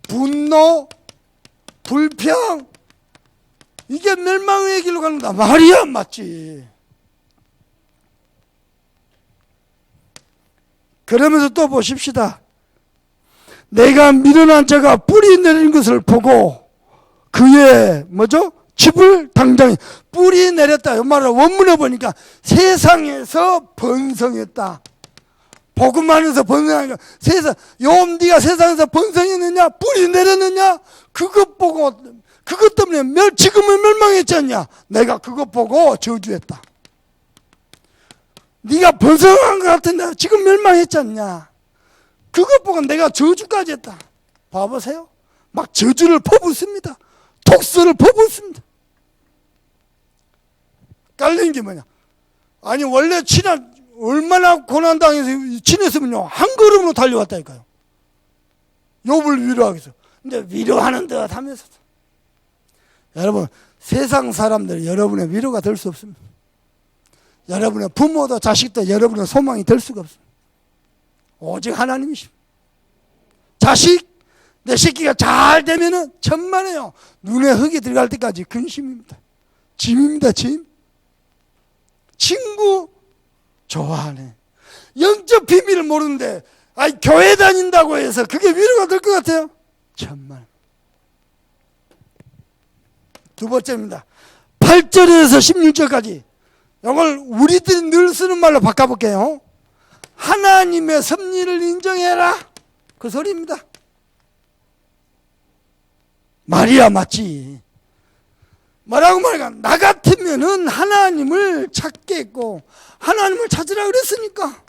[SPEAKER 1] 분노, 불평, 이게 멸망의 길로 가는 거다. 말이야 맞지. 그러면서 또 보십시다. 내가 미련한 자가 뿌리 내리는 것을 보고 그의 집을 당장 뿌리 내렸다. 이 말을 원문에 보니까 세상에서 번성했다. 복음 안에서 번성하니까 네가 세상에서 번성했느냐? 뿌리 내렸느냐? 그것 때문에 지금은 멸망했지 않냐? 내가 그것 보고 저주했다. 네가 번성한 것 같은데 지금 멸망했지 않냐? 그것 보고 내가 저주까지 했다. 봐보세요. 막 저주를 퍼붓습니다. 독서를 퍼붓습니다. 깔린 게 뭐냐? 아니 원래 얼마나 고난당해서 친했으면요 한 걸음으로 달려왔다니까요. 욥을 위로하기 위해서. 근데 위로하는 듯 하면서, 여러분 세상 사람들 여러분의 위로가 될 수 없습니다. 여러분의 부모도 자식도 여러분의 소망이 될 수가 없습니다. 오직 하나님이십니다. 자식, 내 새끼가 잘 되면은 천만에요. 눈에 흙이 들어갈 때까지 근심입니다. 짐입니다, 짐. 친구 좋아하네. 영적 비밀을 모르는데 교회 다닌다고 해서 그게 위로가 될 것 같아요? 천만. 두 번째입니다. 8절에서 16절까지 이걸 우리들이 늘 쓰는 말로 바꿔볼게요. 하나님의 섭리를 인정해라, 그 소리입니다. 말이야 맞지. 뭐라고 말할까? 나 같으면은 하나님을 찾겠고 하나님을 찾으라 그랬으니까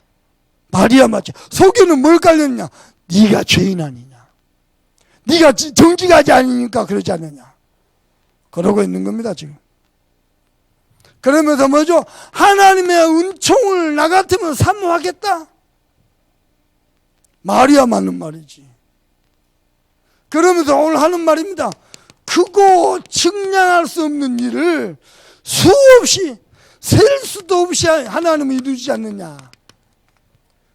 [SPEAKER 1] 말이야 맞지. 속에는 뭘 깔렸냐? 네가 죄인 아니냐? 네가 정직하지 않으니까 그러지 않느냐? 그러고 있는 겁니다 지금. 그러면서 하나님의 은총을 나 같으면 사모하겠다. 말이야 맞는 말이지. 그러면서 오늘 하는 말입니다. 크고 측량할 수 없는 일을 수없이 셀 수도 없이 하나님은 이루지 않느냐.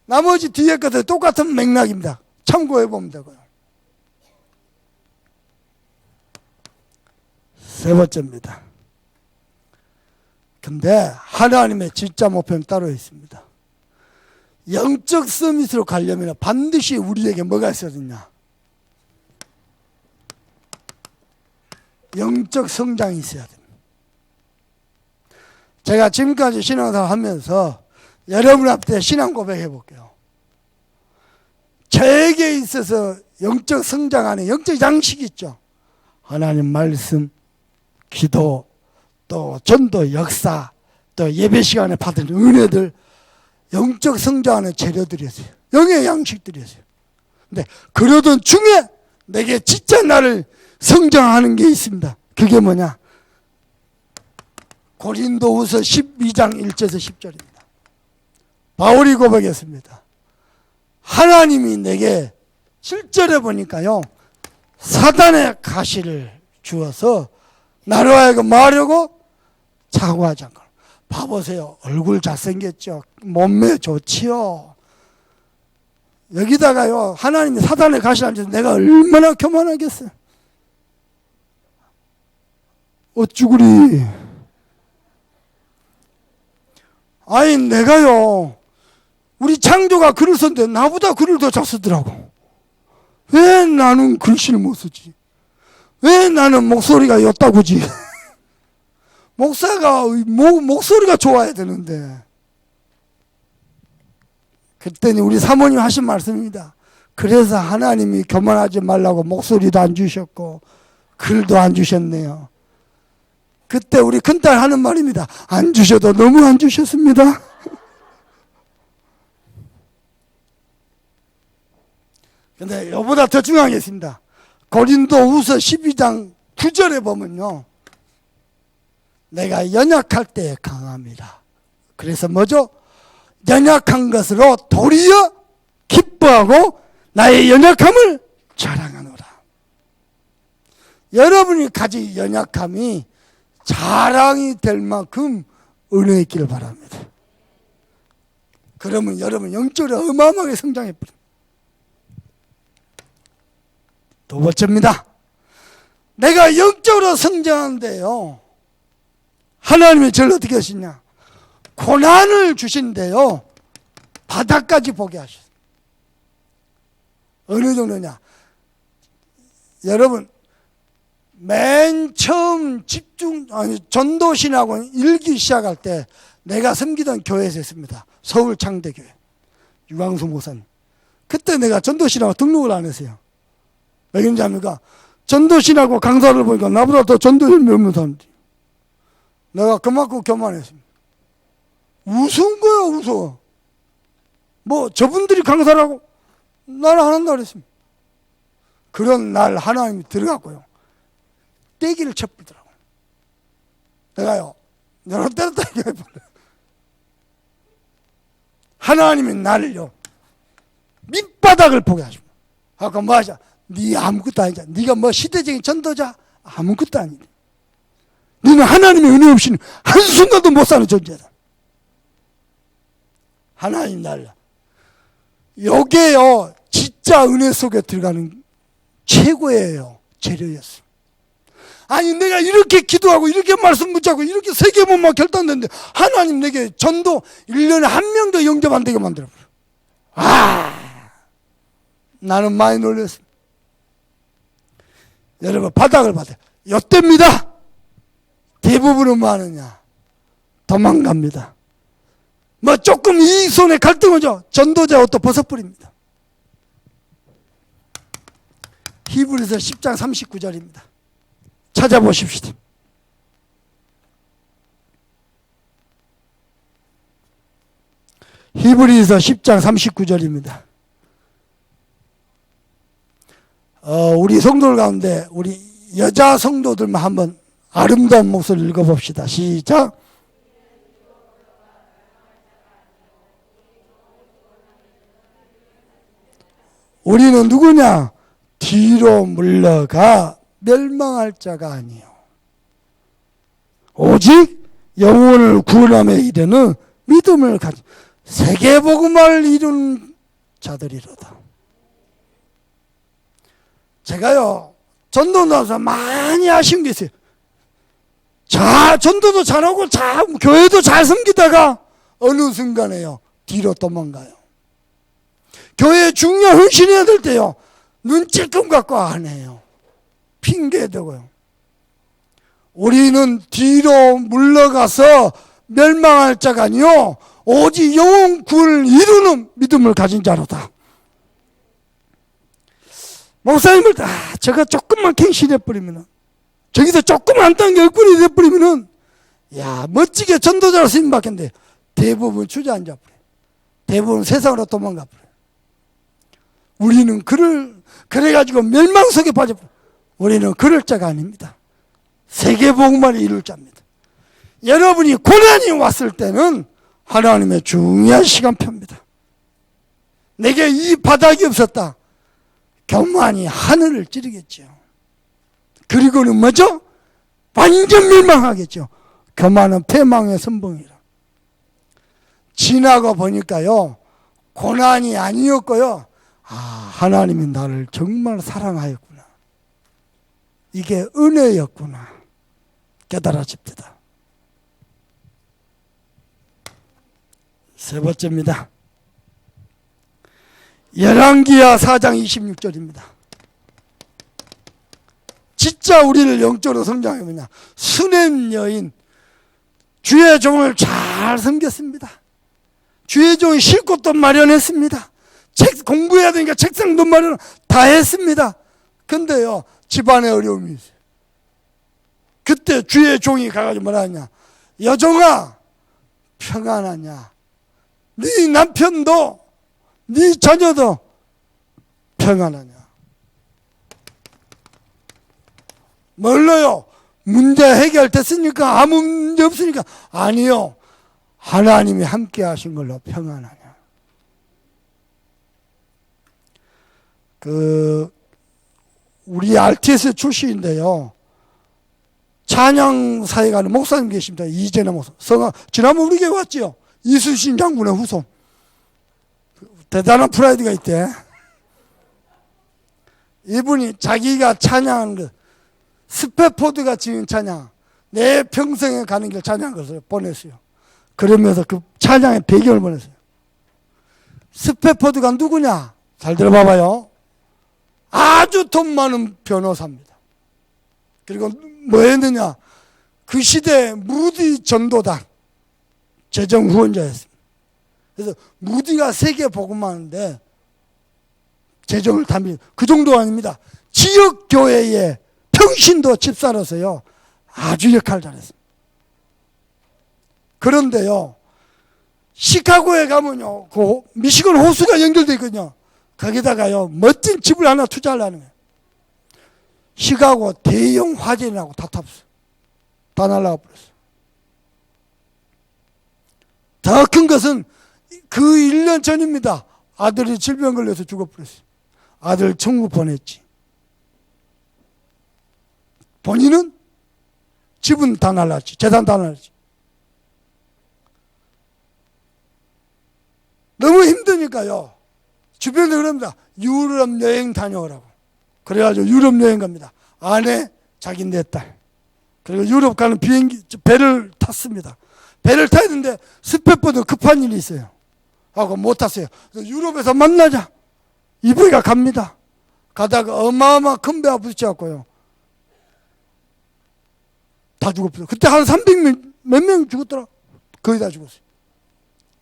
[SPEAKER 1] 나머지 뒤에 것들 똑같은 맥락입니다. 참고해 보면 되고요. 세 번째입니다. 근데 하나님의 진짜 목표는 따로 있습니다. 영적 서밋으로 가려면 반드시 우리에게 뭐가 있어야 되냐? 영적 성장이 있어야 됩니다. 제가 지금까지 신앙생활 하면서 여러분 앞에 신앙 고백해 볼게요. 저에게 있어서 영적 성장하는 영적 양식이 있죠. 하나님 말씀, 기도, 또 전도, 역사, 또 예배 시간에 받은 은혜들, 영적 성장하는 재료들이었어요. 영의 양식들이었어요. 근데 그러던 중에 내게 진짜 나를 성장하는 게 있습니다. 그게 뭐냐? 고린도후서 12장 1절에서 10절입니다. 바울이 고백했습니다. 하나님이 내게 7절에 보니까요, 사단의 가시를 주어서 나로 하여금 말하려고 자고하지 않고. 봐보세요. 얼굴 잘생겼죠. 몸매 좋지요. 여기다가요, 하나님이 사단의 가시를 안 줘서 내가 얼마나 교만하겠어요. 어쭈구리. 아니, 내가요, 우리 창조가 글을 썼는데 나보다 글을 더 잘 쓰더라고. 왜 나는 글씨를 못 쓰지? 왜 나는 목소리가 였다구지? 목사가 목소리가 좋아야 되는데. 그때는 우리 사모님 하신 말씀입니다. 그래서 하나님이 교만하지 말라고 목소리도 안 주셨고 글도 안 주셨네요. 그때 우리 큰딸 하는 말입니다. 안 주셔도 너무 안 주셨습니다. 근데 이보다 더 중요한 게 있습니다. 고린도후서 12장 9절에 보면요, 내가 연약할 때 강합니다. 그래서 뭐죠? 연약한 것으로 도리어 기뻐하고 나의 연약함을 자랑하노라. 여러분이 가진 연약함이 자랑이 될 만큼 은혜 있기를 바랍니다. 그러면 여러분 영적으로 어마어마하게 성장해 버립니다. 두 번째입니다. 내가 영적으로 성장하는데요, 하나님이 저를 어떻게 하시냐? 고난을 주신대요. 바닥까지 보게 하셨어요. 어느 정도냐? 여러분, 맨 처음 전도신학원 일기 시작할 때 내가 섬기던 교회에서 했습니다. 서울 창대교회 유광수 목사님. 그때 내가 전도신학원 등록을 안 했어요. 왜 그런지 압니까? 전도신학원 강사를 보니까 나보다 더 전도신이 없는 사람들이. 내가 그만큼 교만했습니다. 우스운 거야, 웃어. 뭐 저분들이 강사라고 나는 안 한다 그랬습니다. 그런 날 하나님이 들어갔고요, 떼기를 쳐버리더라고. 내가요, 여러 때렸다 얘기해버려요. 하나님이 나를요, 밑바닥을 보게 하십니다. 아까 뭐 하자? 네 아무것도 아니잖아. 네가 뭐 시대적인 전도자? 아무것도 아니네. 너는 하나님의 은혜 없이는 한순간도 못 사는 존재다. 하나님 날라. 요게요, 진짜 은혜 속에 들어가는 최고예요. 재료였어. 아니, 내가 이렇게 기도하고 이렇게 말씀 붙잡고 이렇게 세계문만 결단됐는데 하나님 내게 전도 1년에 한 명도 영접 안 되게 만들어버려. 나는 많이 놀랐습니다. 여러분, 바닥을 받아요. 요때입니다. 대부분은 뭐 하느냐? 도망갑니다. 뭐 조금 이 손에 갈등 오죠? 전도자 옷도 벗어버립니다. 히브리서 10장 39절입니다. 찾아보십시오. 히브리서 10장 39절입니다. 우리 성도들 가운데 우리 여자 성도들만 한번 아름다운 목소리를 읽어봅시다. 시작. 우리는 누구냐? 뒤로 물러가 멸망할 자가 아니요, 오직 영혼을 구원함에 이르는 믿음을 가진 세계복음을 이룬 자들이로다. 제가요, 전도 나와서 많이 아쉬운 게 있어요. 전도도 잘하고 교회도 잘 섬기다가 어느 순간에요, 뒤로 도망가요. 교회에 중요한 헌신해야 될 때요, 눈찔끔 갖고 안 해요. 핑계대고요. 우리는 뒤로 물러가서 멸망할 자가 아니요, 오직 영혼 구원을 이루는 믿음을 가진 자로다. 목사님을 저거 조금만 갱신해버리면은, 저기서 조금만 단계 얼굴이 돼버리면은, 야, 멋지게 전도자로 쓰임받겠는데 대부분 주저앉아버려요. 대부분 세상으로 도망가버려요. 우리는 그래가지고 멸망 속에 빠져버려요. 우리는 그럴 자가 아닙니다. 세계복음화를 이룰 자입니다. 여러분이 고난이 왔을 때는 하나님의 중요한 시간표입니다. 내게 이 바닥이 없었다. 교만이 하늘을 찌르겠죠. 그리고는 뭐죠? 완전 멸망하겠죠. 교만은 패망의 선봉이라. 지나고 보니까요, 고난이 아니었고요. 아, 하나님이 나를 정말 사랑하였구나. 이게 은혜였구나. 깨달아집니다. 세 번째입니다. 열왕기하 4장 26절입니다. 진짜 우리를 영적으로 성장해 뭐냐? 수냄 여인, 주의 종을 잘 섬겼습니다. 주의 종이 쉴 곳도 마련했습니다. 책 공부해야 되니까 책상도 마련 다 했습니다. 근데요, 집안에 어려움이 있어요. 그때 주의 종이 가가지고 뭐라 하냐? 여종아, 평안하냐? 네 남편도 네 자녀도 평안하냐? 뭘로요? 문제 해결됐으니까? 아무 문제 없으니까? 아니요. 하나님이 함께 하신 걸로 평안하냐? 우리 RTS 출신인데요, 찬양사에 가는 목사님 계십니다. 이재나 목사. 지난번 우리 교회 왔지요? 이순신 장군의 후손. 대단한 프라이드가 있대. 이분이 자기가 찬양한 것, 스페포드가 지은 찬양, 내 평생에 가는 길 찬양한 것을 보냈어요. 그러면서 그 찬양의 배경을 보냈어요. 스페포드가 누구냐? 잘 들어봐봐요. 아주 돈 많은 변호사입니다. 그리고 뭐 했느냐? 그 시대 무디 전도단 재정 후원자였습니다. 그래서 무디가 세계 복음하는데 재정을 담비, 그 정도 아닙니다. 지역 교회의 평신도 집사로서요, 아주 역할을 잘했습니다. 그런데요, 시카고에 가면요, 그 미시건 호수가 연결되어 있거든요. 거기다가요, 멋진 집을 하나 투자하려는 거예요. 시카고 대형 화재이 나고 다 탑수. 다 날아가 버렸어요. 더 큰 것은 그 1년 전입니다. 아들이 질병 걸려서 죽어버렸어요. 아들 천국 보냈지. 본인은 집은 다 날랐지. 재산 다 날랐지. 너무 힘드니까요, 주변에 그럽니다. 유럽 여행 다녀오라고. 그래가지고 유럽 여행 갑니다. 아내, 자기 네 딸. 그리고 유럽 가는 비행기, 배를 탔습니다. 배를 타야 되는데 스페포드 급한 일이 있어요. 하고 못 탔어요. 그래서 유럽에서 만나자. 이브이가 갑니다. 가다가 어마어마 큰 배가 부딪혀갖고요, 다 죽었어요. 그때 한 300명, 몇 명 죽었더라. 거의 다 죽었어요.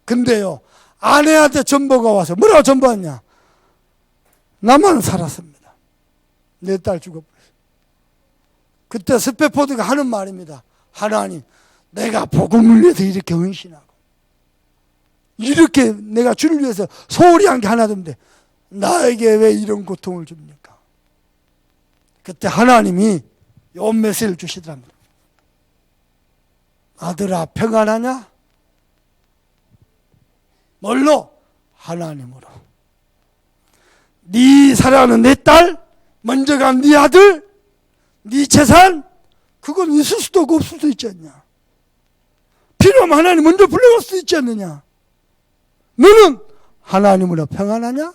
[SPEAKER 1] 근데요, 아내한테 전보가 와서 뭐라고 전보했냐? 나만 살았습니다. 내 딸 죽어버렸어요. 그때 스페포드가 하는 말입니다. 하나님, 내가 복음을 위해서 이렇게 헌신하고, 이렇게 내가 주를 위해서 소홀히 한 게 하나도 없는데 나에게 왜 이런 고통을 줍니까? 그때 하나님이 요 메시지를 주시더랍니다. 아들아, 평안하냐? 뭘로? 하나님으로. 네 사랑하는 내 딸, 먼저 간 네 아들, 네 재산, 그건 있을 수도 없고 없을 수도 있지 않냐? 필요하면 하나님 먼저 불러갈 수도 있지 않느냐? 너는 하나님으로 평안하냐?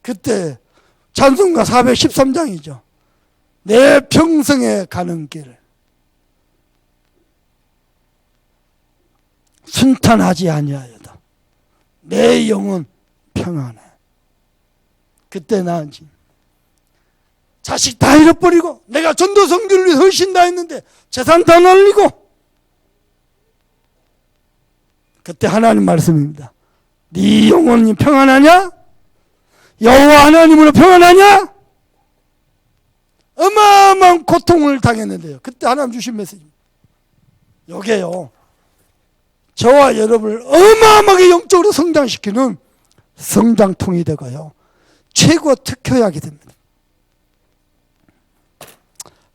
[SPEAKER 1] 그때 찬송가 413장이죠. 내 평생에 가는 길을 순탄하지 아니하여도 내 영은 평안해. 그때 난 자식 다 잃어버리고, 내가 전도 성교를 위해 헌신 다 했는데 재산 다 날리고, 그때 하나님 말씀입니다. 네 영혼이 평안하냐? 여호와 하나님으로 평안하냐? 어마어마한 고통을 당했는데요, 그때 하나님 주신 메시지입니다. 요게요, 저와 여러분을 어마어마하게 영적으로 성장시키는 성장통이 되고요, 최고 특효약이 됩니다.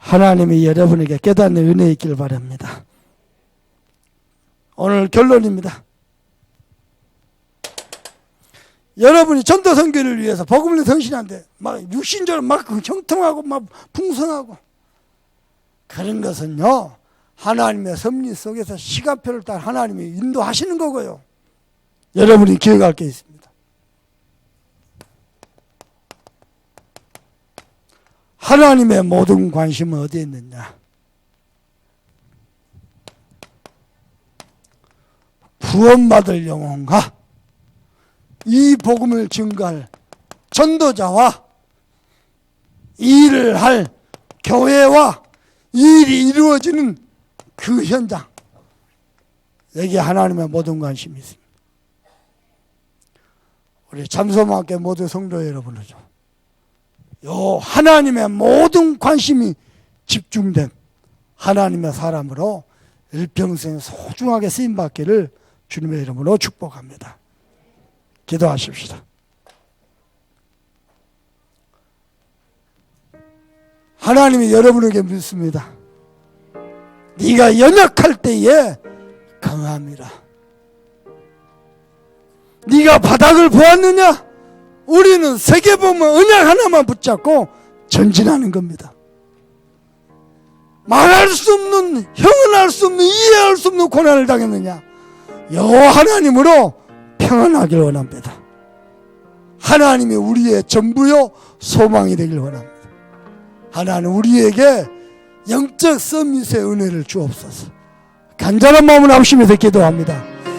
[SPEAKER 1] 하나님이 여러분에게 깨닫는 은혜 있길 바랍니다. 오늘 결론입니다. 여러분이 전도 선교를 위해서 복음을 성신한데 막 육신적으로 막 형통하고 막 풍성하고 그런 것은요, 하나님의 섭리 속에서 시간표를 따라 하나님이 인도하시는 거고요. 여러분이 기억할 게 있습니다. 하나님의 모든 관심은 어디에 있느냐? 구원받을 영혼과 이 복음을 증거할 전도자와 이 일을 할 교회와 이 일이 이루어지는 그 현장, 여기에 하나님의 모든 관심이 있습니다. 우리 잠소만교회 모두 성도 여러분이죠. 요 하나님의 모든 관심이 집중된 하나님의 사람으로 일평생 소중하게 쓰임받기를 주님의 이름으로 축복합니다. 기도하십시다. 하나님이 여러분에게 묻습니다. 네가 연약할 때에 강함이라. 네가 바닥을 보았느냐? 우리는 세계 보면 언약 하나만 붙잡고 전진하는 겁니다. 말할 수 없는, 형언할 수 없는, 이해할 수 없는 고난을 당했느냐? 여호와 하나님으로 평안하길 원합니다. 하나님이 우리의 전부요 소망이 되길 원합니다. 하나님 우리에게 영적 서밋의 은혜를 주옵소서. 간절한 마음을 합심해서 기도합니다.